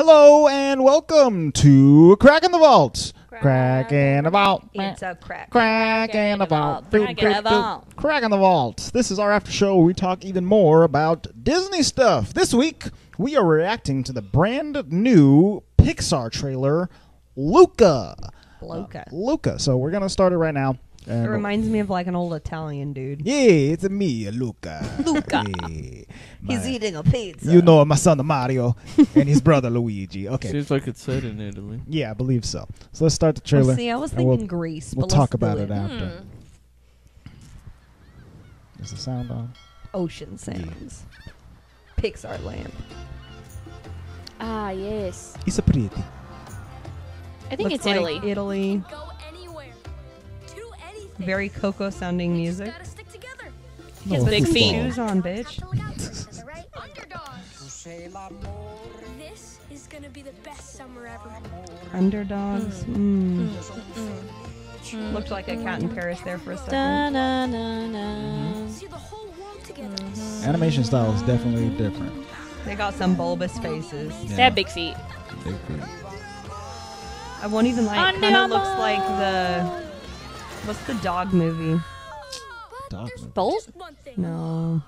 Hello and welcome to Crack in the Vault. Crack in the Vault. It's a crack. Crack in the Vault. Crack in the Vault. Crack in the Vault. This is our after show where we talk even more about Disney stuff. This week, we are reacting to the brand new Pixar trailer, Luca. Luca. So we're going to start it right now. It reminds me of like an old Italian dude. Yeah, it's me, Luca. Luca. Yeah, He's eating a pizza. You know my son Mario and his brother Luigi. Okay. Seems like it's set in Italy. Yeah, I believe so. So let's start the trailer. Well, see, I was thinking Greece. We'll but talk let's about do it after. Is the sound on? Ocean sounds. Pixar lamp. Ah, yes. It's a pretty. I think Looks it's like Italy. Italy. Go anywhere. Do anything. Very Coco sounding music. Gotta stick together. He has No big football. feet. Shoes on, bitch. Have to look out for each other, right? Underdogs. This is gonna be the best summer ever. Underdogs. Looked like a cat in Paris there for a second. See the whole world together. Animation style is definitely different. They got some bulbous faces. Yeah. They have big feet. Big feet. I won't even like. Kind of looks like the. What's the dog movie? Dog There's movie. Bolt? just one thing. No.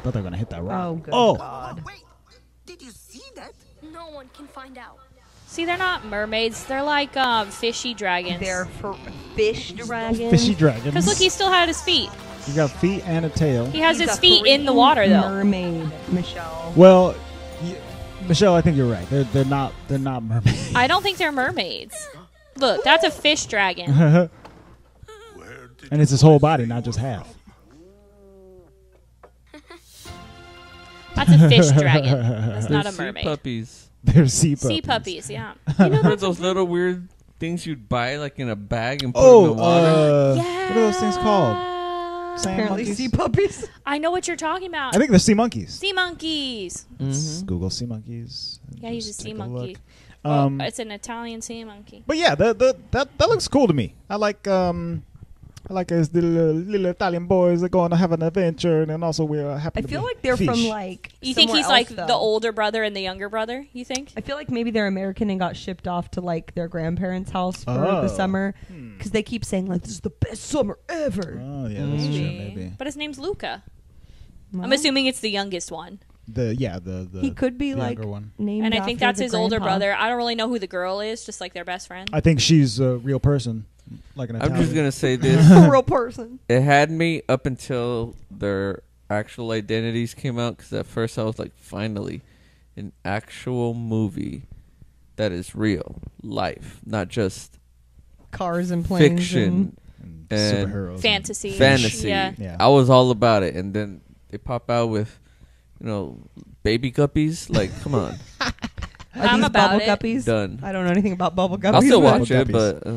Thought they were gonna hit that rock. Oh, good Oh. God. Wait, did you see that? No one can find out. See, they're not mermaids. They're like fishy dragons. They're for fish dragons. Fishy dragons. Because look, he still had his feet. You got feet and a tail. He has He's his a feet in the freaking water, though. Mermaid, Michelle. Well, Michelle, I think you're right. They're not mermaids. I don't think they're mermaids. Look, that's a fish dragon. And it's his whole body, not just half. That's a fish dragon. That's not a Sea mermaid. puppies. They're sea puppies. Sea puppies, yeah. Remember those little weird things you'd buy like in a bag and put in the water? Yeah. What are those things called? Sand Apparently, monkeys? sea puppies. I know what you're talking about. I think they're sea monkeys. Sea monkeys. Let's Google sea monkeys. and Yeah, he's a just sea take monkey. look. Well, it's an Italian sea monkey. But yeah, that looks cool to me. I like as the little Italian boys are going to have an adventure, and then also we're happy. I feel like they're from like. You think somewhere he's like else, though. the older brother and the younger brother? You think? I feel like maybe they're American and got shipped off to like their grandparents' house for Oh. the summer because they keep saying like this is the best summer ever. Oh yeah, that's true. Maybe But his name's Luca. I'm Well, assuming it's the youngest one. the he could be the like younger one. named And I think after that's the his older grandpa. brother. I don't really know who the girl is, just like their best friend. I think she's a real person, like an I'm Italian. just going to say this. A real person. It had me up until their actual identities came out because at first I was like, finally, an actual movie that is real life, not just Cars and planes. fiction. and and superheroes. Fantasy. Fantasy. Yeah. Yeah. I was all about it. And then they pop out with, baby guppies. Like, come on. Are I'm these about bubble it. guppies? Done. I don't know anything about bubble guppies. I'll still but- watch Bubble it, but...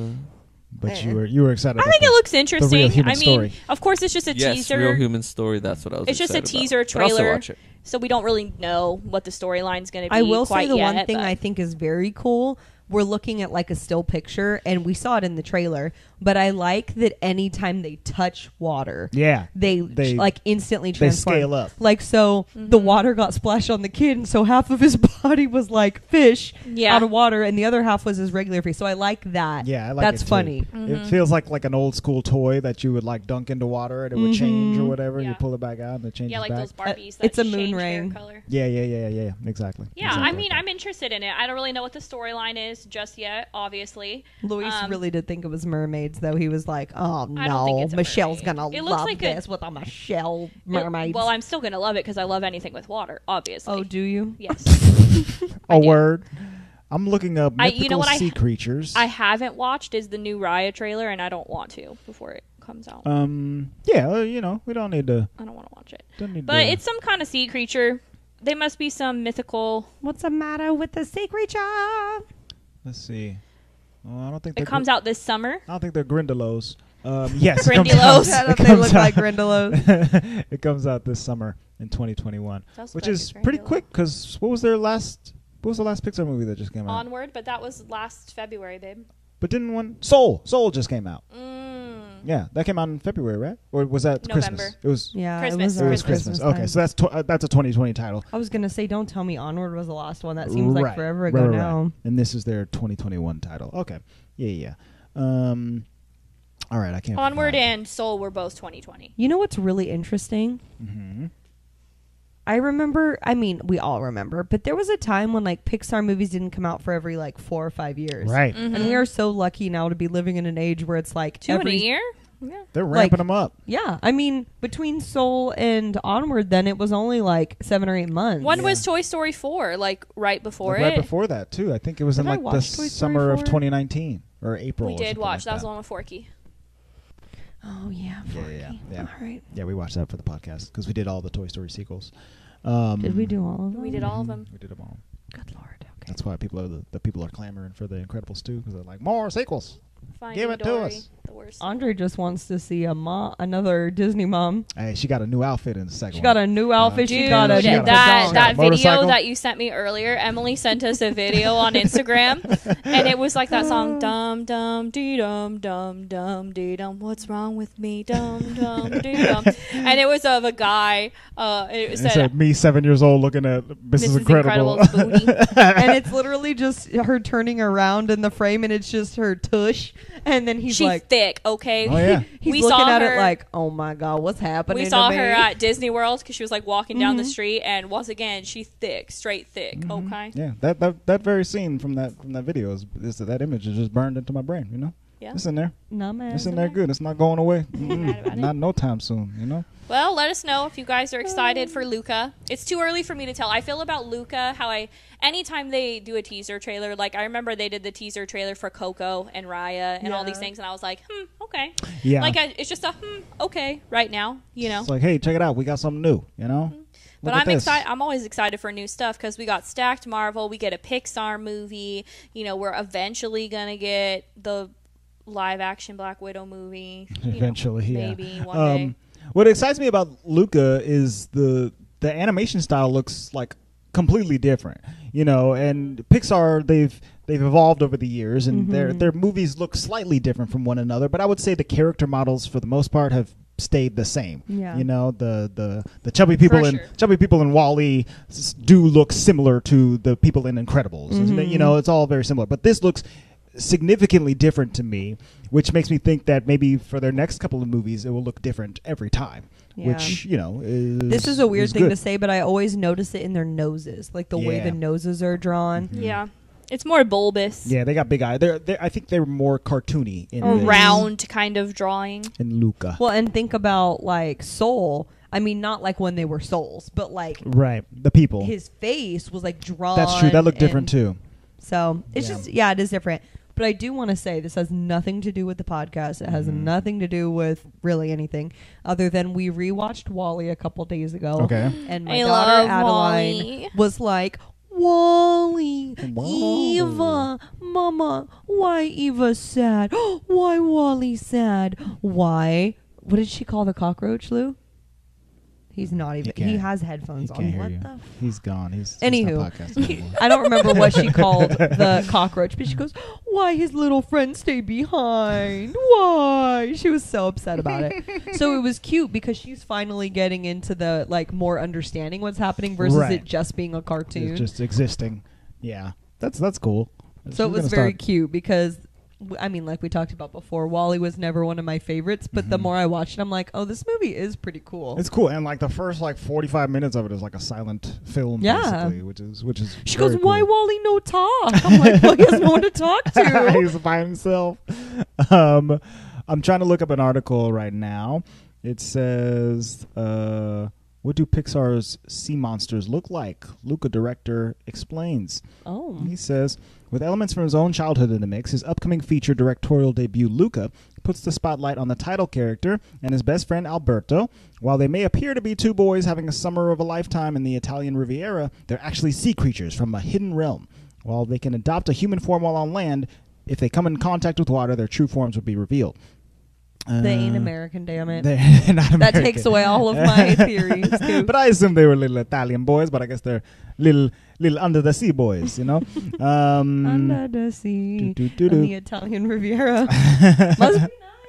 But you were excited. I about think it that. looks real interesting. human I mean, story. of course, it's just a yes, teaser. real human story. That's what I was. It's just a excited teaser about. But I'll still trailer. watch it. So we don't really know what the storyline's going to be. I will quite say the yet, one thing but I think is very cool. We're looking at like a still picture, and we saw it in the trailer. But I like that anytime they touch water, Yeah, they like instantly transform. scale up. Like so, the water got splashed on the kid, and so half of his body was like fish Yeah. out of water, and the other half was his regular fish. So I like that. Yeah, I like that's it too. funny. It feels like an old school toy that you would like dunk into water and it would change or whatever. Yeah. You pull it back out and it changes yeah, like back. those Barbies. That It's a moon change ring. Their color. Yeah, exactly. Yeah, Exactly. I mean, I'm interested in it. I don't really know what the storyline is just yet, obviously. Luis really did think it was mermaids, though. He was like, "Oh I don't think no, it's a Michelle's mermaid. gonna It looks love like a- this with a Michelle mermaid." Well, I'm still going to love it because I love anything with water, obviously. Oh, do you? Yes. A do. word. I'm looking up I- mythical you know what sea creatures. I haven't watched is the new Raya trailer, and I don't want to before it comes out. yeah, we don't need to. I don't want to watch it. Don't need But to. it's some kind of sea creature. They must be some mythical. What's the matter with the sea creature? Let's see. Oh, I don't think It comes out this summer. I don't think they're Grindylows. Yes, Grindylows. Shut up, it they comes look like out- Grindylows. It comes out this summer in 2021, Sounds which like is a pretty Grindylow. quick. Because what was the last Pixar movie that just came out? Onward, but that was last February, babe. But didn't one Soul just came out? Yeah, that came out in February, right? Or was that November. Christmas? It was. Yeah, Christmas. It It was was Christmas. time. Okay, so that's a 2020 title. I was gonna say, don't tell me Onward was the last one. That seems like Right. forever ago Right. now. And this is their 2021 title. Okay. Yeah. All right, I can't. Onward and Soul were both 2020. You know what's really interesting? Mm-hmm. I remember. I mean, we all remember, but there was a time when like Pixar movies didn't come out for every like 4 or 5 years. Right. And we are so lucky now to be living in an age where it's like 2 in a every year? Yeah. They're Like- ramping them up. Yeah, I mean, between Soul and Onward, then it was only like 7 or 8 months. When was Toy Story 4? Like right before Like it? right before that too. I think it was Did in I like the watch Toy Story summer of 4? 2019 or April. We or did something watch. like That was the one with Forky. Oh yeah, Forky. Yeah. All right. Yeah, we watched that for the podcast because we did all the Toy Story sequels. Did we do all of them? We did all of them. We did them all. Good lord. Okay. That's why people are the people are clamoring for the Incredibles 2 because they're like more sequels. Finding Give it to Dory, us. The worst. Andre just wants to see another Disney mom. Hey, she got a new outfit in the second. She got a new outfit. Dude, she got a she got a that She got a video motorcycle? that you sent me earlier, Emily sent us a video on Instagram, and it was like that song, dum dum dee dum dum dum dee dum. What's wrong with me, dum dum dee dum? And it was of a guy. It It said said me 7 years old looking at Mrs. Incredible. Incredible's booty. and it's literally just her turning around in the frame, and it's just her tush. And then he's She's like, thick, okay? Oh yeah. he's we looking saw at her- it like, oh my god, what's happening? We saw to me? her at Disney World because she was like walking down the street, and once again, she's thick, straight thick. Okay, Yeah, that very scene from that video is that image is just burned into my brain. You know, yeah. it's in there. Not mad. It's in there good. It's not going away. mad about it. Not no time soon. You know. Well, let us know if you guys are excited for Luca. It's too early for me to tell. I feel about Luca how anytime they do a teaser trailer, like I remember they did the teaser trailer for Coco and Raya and all these things, and I was like, okay. Yeah. Like it's just a okay right now, you know. It's like, hey, check it out. We got something new. You know. But Look at I'm this. excited. I'm always excited for new stuff because we got stacked Marvel. We get a Pixar movie. You know, we're eventually gonna get the live action Black Widow movie. You know, Eventually, yeah. maybe one day. What excites me about Luca is the animation style looks like completely different, you know. And Pixar they've evolved over the years, and their movies look slightly different from one another. But I would say the character models for the most part have stayed the same. Yeah. You know, the chubby people For in sure. chubby people in Wall-E do look similar to the people in Incredibles. You know, it's all very similar. But this looks significantly different to me, which makes me think that maybe for their next couple of movies it will look different every time. Yeah. Which, you know, is This is a weird is thing good. to say, but I always notice it in their noses, like the way Yeah. the noses are drawn. Yeah, it's more bulbous. Yeah, they got big eyes. I think they're more cartoony in Or this- round kind of drawing. in Luca. Well, and think about like Soul. I mean, not like when they were souls, but like Right, the people. his face was like drawn. That's true. That looked different and- too. So it's Yeah. just, it is different. But I do want to say this has nothing to do with the podcast. It has nothing to do with really anything other than we rewatched Wall-E a couple days ago. Okay. And my I daughter love Adeline Wall-E. was like, Wall-E, Wow. Eva, Mama, why Eva sad? Why Wall-E sad? Why? What did she call the cockroach, Lou? He's not even. He can't- has He headphones can't on. hear What you. the f- He's gone. He's Anywho, not podcasting anymore. I don't remember what she called the cockroach, but she goes, "Why his little friend stay behind? Why?" She was so upset about it. So it was cute because she's finally getting into the like more understanding what's happening versus Right. it just being a cartoon. It's just existing. Yeah, that's cool. So it She's was gonna very start- cute because, I mean, like we talked about before, Wall-E was never one of my favorites, but the more I watched it, I'm like, oh, this movie is pretty cool. It's cool, and like the first like 45 minutes of it is like a silent film, Yeah. basically, which is. She very goes, "Why cool. Wall-E no talk?" I'm like, "Well, he has no one to talk to." He's by himself. I'm trying to look up an article right now. It says, "What do Pixar's sea monsters look like?" Luca director explains. Oh, He says, with elements from his own childhood in the mix, his upcoming feature directorial debut, Luca, puts the spotlight on the title character and his best friend, Alberto. While they may appear to be two boys having a summer of a lifetime in the Italian Riviera, they're actually sea creatures from a hidden realm. While they can adopt a human form while on land, if they come in contact with water, their true forms would be revealed. they ain't American, damn it. They're not That American. takes away all of my theories too. But I assume they were little Italian boys, but I guess they're little under the sea boys, you know? Under the sea, do, do, do, on do. the Italian Riviera. Must be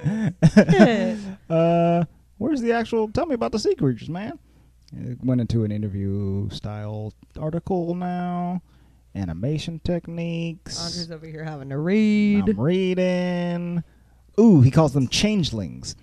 Where's the actual? Tell me about the sea creatures, man. It went into an interview style article now. Animation techniques. Andrew's over here having to read. I'm reading. Ooh, he calls them changelings.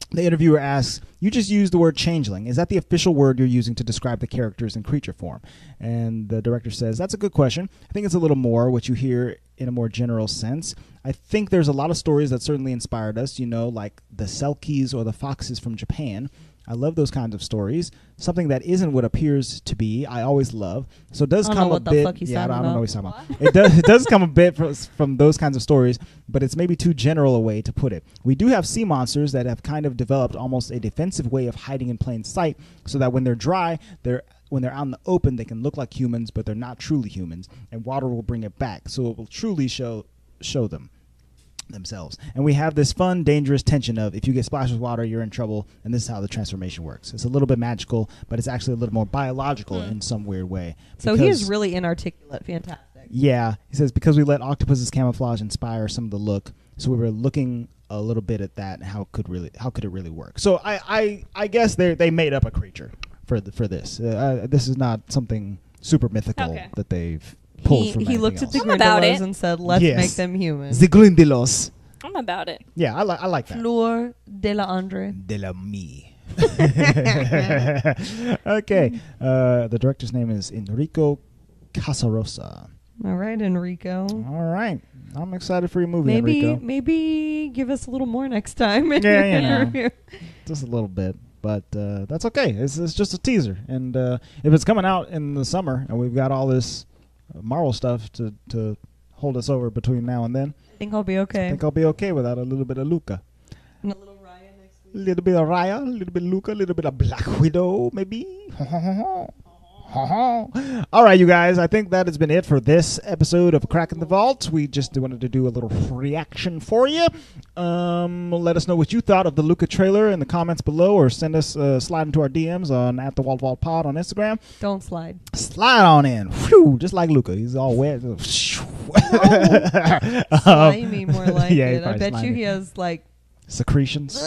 The interviewer asks, you just used the word changeling. Is that the official word you're using to describe the characters in creature form? And the director says, that's a good question. I think it's a little more what you hear in a more general sense. I think there's a lot of stories that certainly inspired us, like the Selkies or the foxes from Japan. I love those kinds of stories. Something that isn't what appears to be, I always love. So it does come a bit. Yeah, I don't know what he's talking about. It does come a bit from those kinds of stories, but it's maybe too general a way to put it. We do have sea monsters that have kind of developed almost a defensive way of hiding in plain sight, so that when they're dry, when they're out in the open, they can look like humans, but they're not truly humans, and water will bring it back, so it will truly show them themselves. And we have this fun, dangerous tension of if you get splashed with water, you're in trouble, and this is how the transformation works. It's a little bit magical, but it's actually a little more biological in some weird way. So he is really inarticulate. Fantastic. Yeah. He says, because we let octopus's camouflage inspire some of the look, so we were looking a little bit at that and how could it really work. So I guess they made up a creature for this. This is not something super mythical that they've pulled from he looked else. at the Grindelows and said, let's make them human. The Grindelows. I'm about it. Yeah, I like that. Flor de la Andre. De la mi. Okay. The director's name is Enrico Casarosa. All right, Enrico. All right. I'm excited for your movie, Enrico. Maybe give us a little more next time. Yeah. Just a little bit. But that's okay. It's just a teaser. And if it's coming out in the summer and we've got all this Marvel stuff to hold us over between now and then, I think I'll be okay. I think I'll be okay without a little bit of Luca. And a little Raya next week. A little bit of Raya, a little bit of Luca, a little bit of Black Widow, maybe. All right, you guys. I think that has been it for this episode of Crack in the Vault. We just wanted to do a little reaction for you. Let us know what you thought of the Luca trailer in the comments below, or send us slide into our DMs on @TheWaltVaultPod on Instagram. Don't slide. Slide on in. Whew, just like Luca. He's all wet. Slimy, more like yeah, it. I bet slimy. you he has secretions.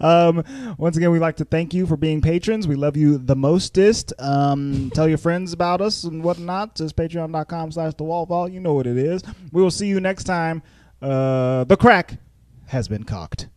Once again, we'd like to thank you for being patrons. We love you the mostest. Tell your friends about us and whatnot. Just patreon.com/thewaltvault. You know what it is. We will see you next time. The crack has been cocked.